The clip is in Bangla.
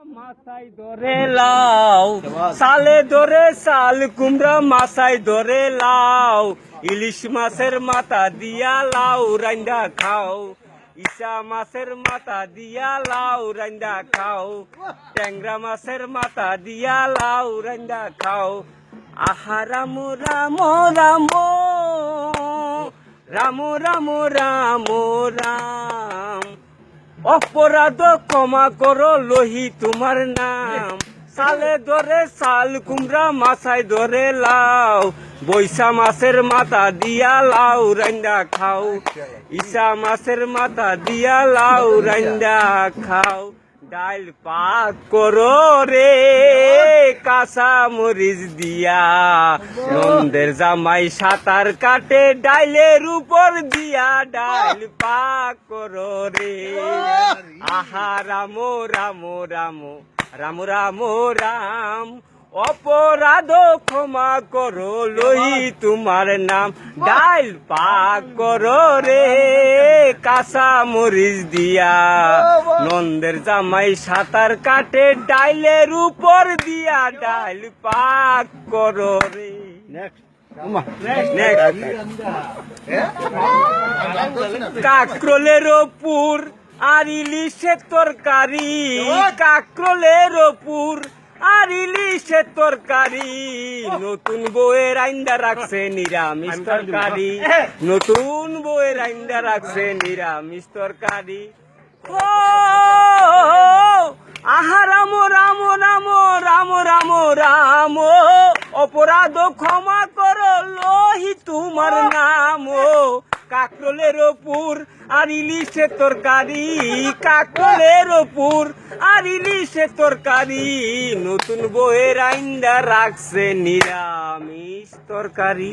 মাথায় ধরে লাও সালে ধরে সাল কুমড়া মাথায় ধরে লাও ইলিশ মাছের মাথা দিয়া লাউ রান্দা খাও ইসা মাছের মাথা দিয়া লাউ রান্দা খাও ট্যাংরা মাছের মাথা দিয়া লাউ রান্দা খাও আহা রাম রাম রাম রাম রাম রাম রাম অপরাধ ক্ষমা করো লোহি তোমার নাম সালে ধরে সাল কুমড়া মাথায় ধরে লাও বৈশা মাছের মাথা দিয়া লাউ রান্দা খাও ইসা মাছের মাথা দিয়া লাউ রান্দা খাও ডাইল পাক করো রে কাঁচা মরিচ দিয়া নন্দের জামাই সাঁতার কাটে ডাইলের উপর দিয়া ডাইল পাক করো রে আহা রাম রাম রাম রাম রাম রাম অপরাধ ক্ষমা করো লোহি তোমার নাম ডাইল পাক করো রে কাঁচা মরিচ দিয়া নন্দের জামাই সাঁতার কাটে ডাইলের উপর দিয়া ডাইল পাক করো রে কাকরোলের পুর আর ইলিশের তরকারি কাকরোলের পুর আর ইলিশের তরকারি নতুন বউয়ের আইন্দা রাখছে নিরামিষ তরকারি নতুন বউয়ের আইন্দা রাখছে নিরামিষ তরকারি আহা রাম রাম রাম রাম রাম রাম অপরাধ ক্ষমা করো লোহি তোমার নাম কাকরোলের পুর আর ইলিশের তরকারি কাকরোলের পুর আর ইলিশের তরকারি নতুন বউয়ের আইন্দা রাখছে নিরামিষ তরকারি।